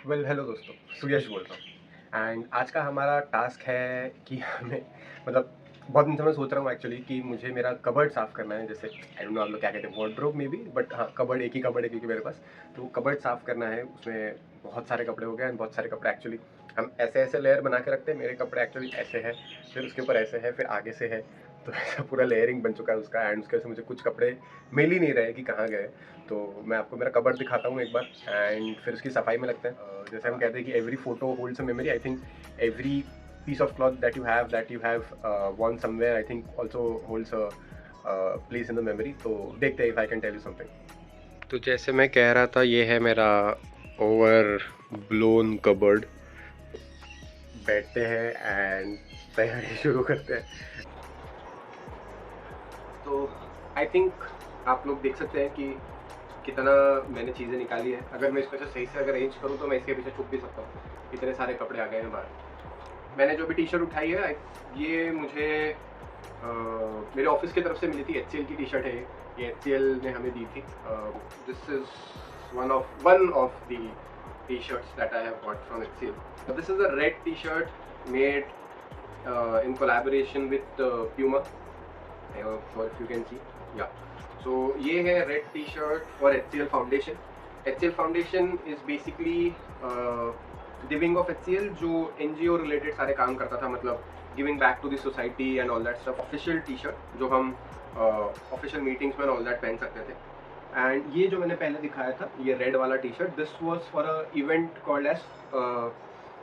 Hello दोस्तों, सुयश बोल रहा हूँ। एंड आज का हमारा टास्क है कि हमें मतलब बहुत दिन से मैं सोच रहा हूँ एक्चुअली कि मुझे मेरा कबर्ड साफ़ करना है। जैसे आई डोंट नो आप लोग क्या कहते हैं, वार्डरोब में भी, बट हाँ, कबर्ड एक ही कबर्ड है क्योंकि मेरे पास। तो कबर्ड साफ़ करना है, उसमें बहुत सारे कपड़े हो गए एंड बहुत सारे कपड़े एक्चुअली हम ऐसे ऐसे लेयर बना के रखते हैं। मेरे कपड़े एक्चुअली ऐसे हैं, फिर उसके ऊपर ऐसे है, फिर आगे से है, तो ऐसा पूरा लेयरिंग बन चुका है उसका। एंड उसके वजह से मुझे कुछ कपड़े मिल ही नहीं रहे कि कहाँ गए। तो मैं आपको मेरा कबर्ड दिखाता हूँ एक बार एंड फिर उसकी सफाई में लगते हैं। जैसे हम कहते हैं कि every photo holds a memory. I think every piece of cloth that you have worn somewhere, I think also holds a place in the memory. तो देखते हैं if I can tell you something. तो जैसे मैं कह रहा था, ये है मेरा ओवर ब्लोन कबर्ड। बैठते हैं एंड तैयारी शुरू करते हैं। तो आई थिंक आप लोग देख सकते हैं कि कितना मैंने चीज़ें निकाली है। अगर मैं इसको सही से अगर अरेंज करूँ तो मैं इसके पीछे छुप भी सकता हूँ, इतने सारे कपड़े आ गए हैं बाहर। मैंने जो भी टी शर्ट उठाई है, ये मुझे मेरे ऑफिस की तरफ से मिली थी। HCL की टी शर्ट है ये HCL ने हमें दी थी। This is one of the T shirts that I have got from HCL. This is a red T shirt made in collaboration with Puma. I am sure if you can see. Yeah. So ये है red T shirt for HCL foundation. HCL foundation is basically the wing of HCL जो NGO related सारे काम करता था, मतलब giving back to the society and all that stuff. Official T shirt जो हम ऑफिशियल मीटिंग्स में ऑल दैट पहन सकते थे. एंड ये जो मैंने पहले दिखाया था, ये रेड वाला T shirt, this was for a event called as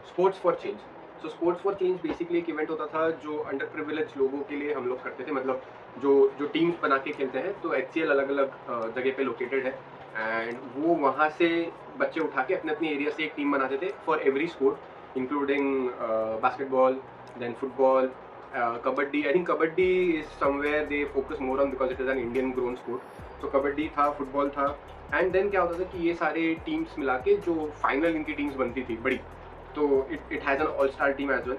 sports for change. So sports for change basically एक इवेंट होता था जो अंडर प्रिविलेज लोगों के लिए हम लोग करते थे. मतलब जो टीम्स बना के खेलते हैं, तो HCL अलग अलग जगह पे लोकेटेड है एंड वो वहाँ से बच्चे उठा के अपने अपने एरिया से एक टीम बनाते थे for every sport, including basketball, then football, kabaddi. I think kabaddi is somewhere they focus more on because it is an Indian grown sport. तो कबड्डी था, फुटबॉल था. एंड देन क्या होता था कि ये सारे टीम्स मिला के जो फाइनल इनकी टीम्स बनती थी बड़ी, तो it has an all star team as well,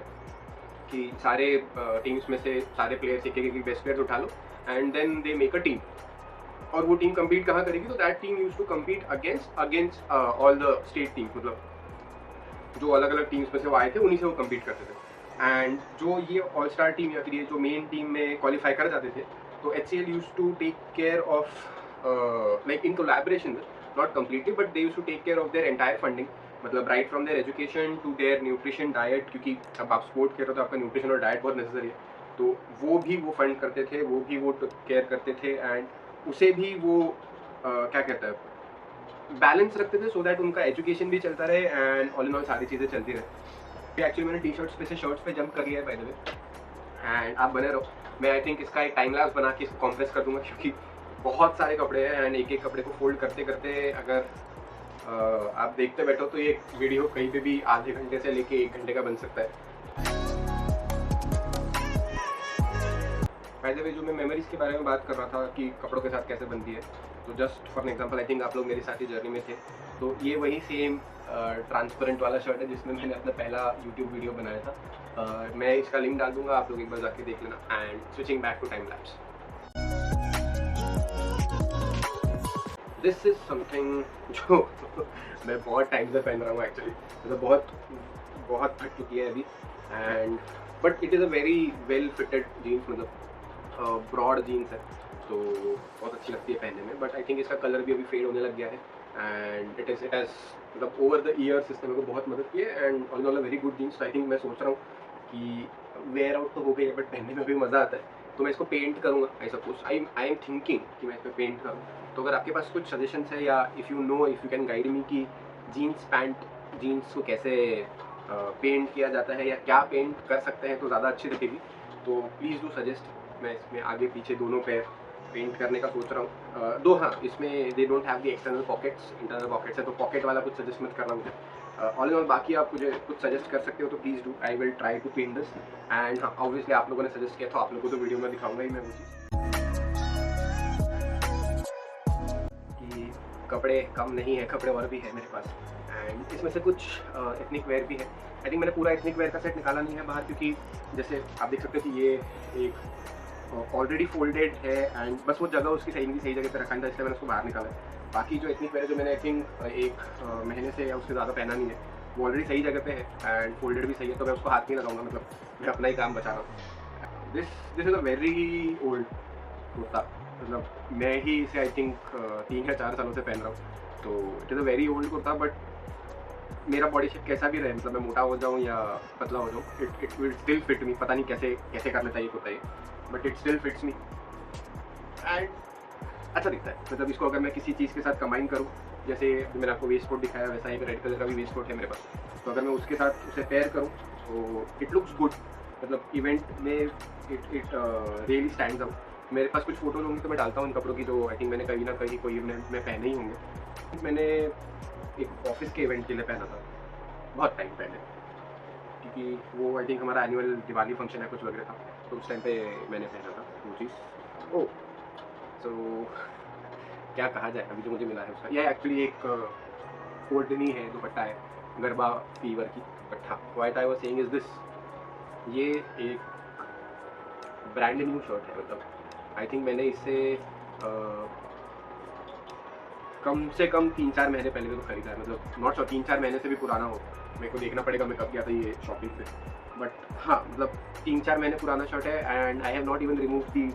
कि सारे टीम्स में से सारे प्लेयर्स एक एक बेस्ट प्लेयर्स उठा लो and then they make a team. और वो टीम कम्पीट कहाँ करेगी, तो that team use to compete against all the state teams. मतलब जो अलग अलग टीम्स में से वो आए थे, उन्हीं से वो कम्पीट करते थे. एंड जो ये ऑल स्टार टीम या फिर ये जो मेन टीम में क्वालिफाई कर जाते थे, तो HCL use to take care of like in collaboration, not completely, but they use to take care of their entire funding. मतलब right from their education to their nutrition diet, क्योंकि अब आप sport खेल रहे हो तो आपका न्यूट्रिशन और डाइट बहुत नेसेसरी है. तो वो भी वो फंड करते थे, वो भी वो केयर करते थे. एंड उसे भी वो क्या कहता है, बैलेंस रखते थे, सो दैट उनका एजुकेशन भी चलता रहे एंड ऑल इन ऑल सारी चीज़ें चलती रहे. एक्चुअली मैंने टी शर्ट्स पे से शर्ट्स पे जंप कर लिया है बाय द वे. एंड आप बने रहो, मैं आई थिंक इसका एक टाइम लैप्स बना के इसको कॉम्प्रेस कर दूंगा, क्योंकि बहुत सारे कपड़े हैं एंड एक एक कपड़े को फोल्ड करते करते अगर आप देखते बैठो तो ये वीडियो कहीं पे भी आधे घंटे से लेके 1 घंटे का बन सकता है. बाय द वे, जो मैं मेमोरीज के बारे में बात कर रहा था कि कपड़ों के साथ कैसे बनती है, तो just for an example, I think आप लोग मेरे साथ ही जर्नी में थे. तो ये वही सेम ट्रांसपेरेंट वाला शर्ट है जिसमें मैंने अपना पहला यूट्यूब वीडियो बनाया था. मैं इसका लिंक डाल दूंगा, आप लोग एक बार जाके देख लेना. And switching back to time lapse, this is something जो मैं बहुत टाइम से पहन रहा हूँ एक्चुअली. मतलब बहुत बहुत फट चुकी है अभी. And but it is a very well fitted jeans, मतलब ब्रॉड जीन्स है, तो बहुत अच्छी लगती है पहनने में. बट आई थिंक इसका कलर भी अभी फेड होने लग गया है. एंड इट हैज़ मतलब ओवर द ईयर्स इसने मेरे को बहुत मदद की है. And all in all a very good jeans. I think मैं सोच रहा हूँ कि वेयर आउट तो हो गई है, बट पहनने में भी मज़ा आता है. तो मैं इसको पेंट करूँगा. I suppose I am thinking कि मैं इस पर पेंट करूँ. तो अगर आपके पास कुछ सजेशंस है, या if you can guide me कि जीन्स को कैसे पेंट किया जाता है या क्या पेंट कर सकते हैं तो ज़्यादा अच्छी दिखेगी, तो प्लीज़ डू सजेस्ट. मैं इसमें आगे पीछे दोनों पैर पेंट करने का सोच रहा हूँ. दो हाँ, इसमें they don't have the external pockets, internal pockets है, तो पॉकेट वाला कुछ सजेस्ट मत करना मुझे. ऑल इन ऑल बाकी आप मुझे कुछ सजेस्ट कर सकते हो तो please do. I will try to paint this. And हाँ, ऑब्वियसली आप लोगों ने सजेस्ट किया तो आप लोगों को तो वीडियो में दिखाऊंगा ही मैं वो चीज़. कि कपड़े कम नहीं है, कपड़े और भी है मेरे पास. एंड इसमें से कुछ एथनिक वेयर भी है. आई थिंक मैंने पूरा एथनिक वेयर का सेट निकाला नहीं है बाहर, क्योंकि जैसे आप देख सकते हो कि ये एक ऑलरेडी फोल्डेड है एंड बस वो जगह उसकी सही जगह पे रखा था, इसलिए मैंने उसको बाहर निकाला है. बाकी जो एथनिक वेयर जो मैंने आई थिंक एक महीने से या उससे ज़्यादा पहना नहीं है, वो ऑलरेडी सही जगह पे है एंड फोल्डेड भी सही है, तो मैं उसको हाथ नहीं लगाऊंगा, मतलब मैं अपना ही काम बचा रहा हूँ। This is a very old kurta, मतलब मैं ही इसे आई थिंक 3 या 4 सालों से पहन रहा हूँ, तो it is a very old kurta. But मेरा बॉडी शेप कैसा भी रहे, मतलब मैं मोटा हो जाऊँ या पतला हो जाऊँ, इट विल स्टिल फिट मी। पता नहीं कैसे कैसे कर लेता है ये कुर्ता ये, but it still fits me and अच्छा दिखता है। मतलब इसको अगर मैं किसी चीज़ के साथ कंबाइन करूँ, जैसे मैंने आपको वेस्ट कोट दिखाया, वैसा एक रेड कलर का भी वेस्ट कोट है मेरे पास, तो अगर मैं उसके साथ उसे पेयर करूँ तो इट लुक्स गुड। मतलब इवेंट में इट रियली स्टैंड्स आउट। मेरे पास कुछ फोटोज होंगी तो मैं डालता हूँ इन कपड़ों की, जो आई थिंक मैंने कहीं ना कहीं कोई मैं पहने ही होंगे। मैंने एक ऑफिस के इवेंट के लिए पहना था बहुत टाइम पहले, क्योंकि वो आई थिंक हमारा एनुअल दिवाली फंक्शन है कुछ वगैरह था, तो उस टाइम पे मैंने पहना था वो चीज़। ओह सो क्या कहा जाए, अभी जो मुझे मिला है उसका, यह एक्चुअली एक ओढ़नी है, दुपट्टा है गरबा फीवर की। बट हाँ, what I was saying is this, ये एक ब्रांड न्यू शर्ट है। मतलब आई थिंक मैंने इसे कम से कम 3-4 महीने पहले भी तो खरीदा है। मतलब नॉट श्योर 3-4 महीने से भी पुराना हो, मेरे को देखना पड़ेगा मैं कब गया था ये शॉपिंग पे। बट हाँ, मतलब 3-4 महीने पुराना शर्ट है and I have not even remove the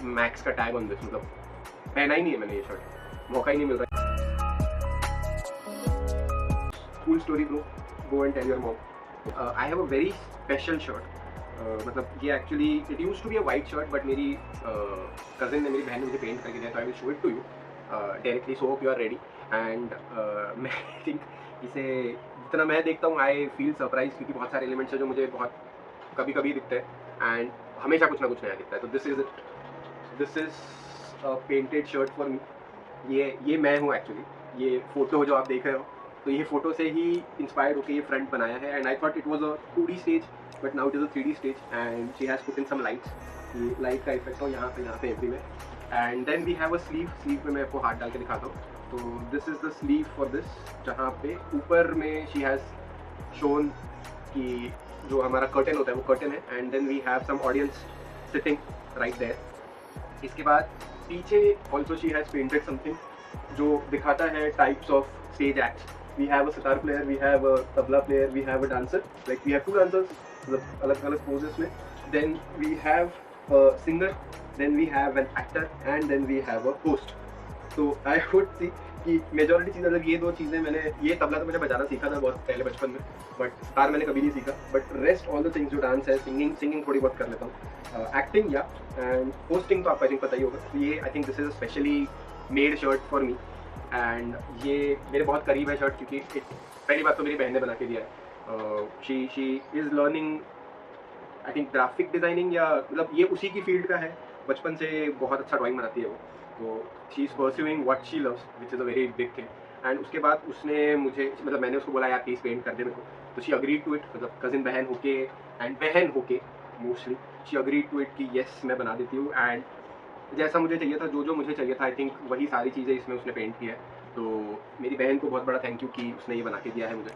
max का टैग ऑन दिस। मतलब पहना ही नहीं है मैंने ये शर्ट, मौका ही नहीं मिल रहा है। Cool story bro, go and tell your mom. I have a very special shirt. मतलब ये actually it used to be a white shirt, but मेरी कज़न ने, मेरी बहन ने मुझे पेंट करके दिया, तो I will show it to you directly, so hope you are ready. And मैं थिंक इसे जितना मैं देखता हूँ आई फील सरप्राइज, क्योंकि बहुत सारे एलिमेंट्स हैं जो मुझे बहुत कभी कभी दिखते हैं एंड हमेशा कुछ ना कुछ नया दिखता है। तो this is painted shirt for me. ये मैं हूँ एक्चुअली। ये फोटो जो आप देख रहे हो, तो ये फोटो से ही इंस्पायर्ड होकर ये फ्रंट बनाया है and I thought it was a 2D stage, but now it is a 3D stage and she has put in some lights. ये लाइट का इफेक्ट हो यहाँ पे everywhere. And then we have a sleeve में मैं आपको हाथ डाल के दिखाता हूँ। तो this is the sleeve for this, जहाँ पे ऊपर में शी हैज़ शोन कि जो हमारा कर्टन होता है वो कर्टन है and then we have some audience sitting right there. इसके बाद पीछे also she has painted something जो दिखाता है types of stage acts. We have a sitar player, we have a tabla player, we have a dancer, like we have 2 dancers, मतलब अलग अलग poses में। Then we have a singer, then we have an actor and then we have a host. तो I would see कि majority चीज़, मतलब ये 2 चीज़ें मैंने, ये तबला तो मैंने बजाना सीखा था बहुत पहले बचपन में, बट सितार मैंने कभी नहीं सीखा। But rest all the things, जो डांस है, सिंगिंग थोड़ी बहुत कर लेता हूँ, एक्टिंग या एंड होस्टिंग तो आपको आई थिंक पता ही होगा। तो ये I think this is specially made shirt for me and ये मेरे बहुत करीब है शर्ट, क्योंकि पहली बात तो मेरी बहन ने बना के दिया है। She is learning I think graphic designing, या मतलब ये उसी की फील्ड का है, बचपन से बहुत अच्छा ड्राइंग बनाती है वो। तो she is pursuing what she loves, which is a very big thing. And उसके बाद उसने मुझे, मतलब मैंने उसको बोला यार प्लीज़ पेंट कर दे मेरे को, तो शी अग्रीड टू इट। मतलब कज़िन बहन होके एंड बहन होके mostly she agreed to it कि येस मैं बना देती हूँ। एंड जैसा मुझे चाहिए था, जो मुझे चाहिए था, आई थिंक वही सारी चीज़ें इसमें उसने पेंट की है। तो मेरी बहन को बहुत बड़ा थैंक यू कि उसने ये बना के दिया है मुझे,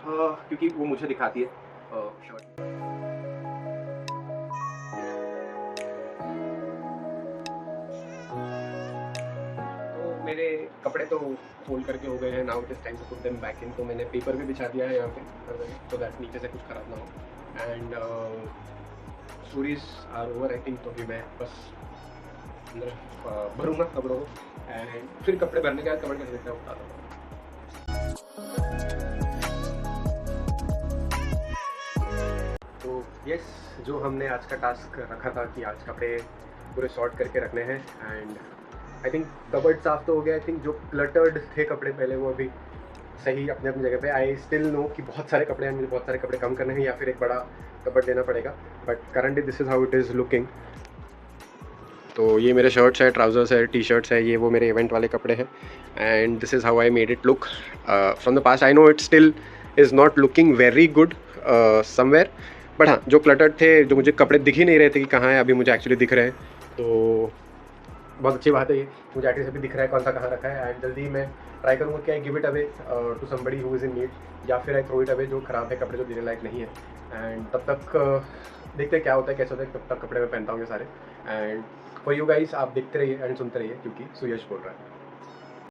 क्योंकि वो मुझे दिखाती है शर्ट। तो मेरे कपड़े तो फोल्ड करके हो गए हैं, now it is time to put them back in. तो मैंने पेपर भी बिछा दिया है यहाँ पे, तो दैट नीचे से कुछ खराब ना हो। And stories are over I think. तो अभी मैं बस अंदर भरूँगा कपड़ों को एंड फिर कपड़े भरने के बाद कपड़े कैसे देखते हैं उतार दूँगा। तो यस, जो हमने आज का टास्क रखा था कि आज कपड़े पूरे सॉर्ट करके रखने हैं एंड आई थिंक कबर्ड साफ तो हो गया। आई थिंक जो क्लटर्ड थे कपड़े पहले, वो अभी सही अपने अपनी जगह पे। आई स्टिल नो कि बहुत सारे कपड़े हैं, मुझे बहुत सारे कपड़े कम करने हैं या फिर एक बड़ा कबर्ड लेना पड़ेगा, but currently this is how it is looking. तो ये मेरे शर्ट्स है, ट्राउज़र्स है, टी शर्ट्स है, ये वो मेरे इवेंट वाले कपड़े हैं and this is how I made it look from the past. I know it still is not looking very good somewhere, but हाँ, जो क्लटर्ड थे, जो मुझे कपड़े दिख ही नहीं रहे थे कि कहाँ है, अभी मुझे एक्चुअली दिख रहे हैं। तो बहुत अच्छी बात है ये, मुझे एटलीस्ट अभी दिख रहा है कौन सा कहाँ रखा है। एंड जल्दी मैं ट्राई करूँगा कि I give it away to somebody who is in need, या फिर आई थ्रो इट अवे, जो ख़राब है कपड़े, जो देने लायक नहीं है। एंड तब तक देखते हैं क्या होता है, कैसे होता है, तब तक कपड़े मैं पहनता हूँ ये सारे। एंड फॉर यू गाइस, आप देखते रहिए एंड सुनते रहिए, क्योंकि सुयश बोल रहा है।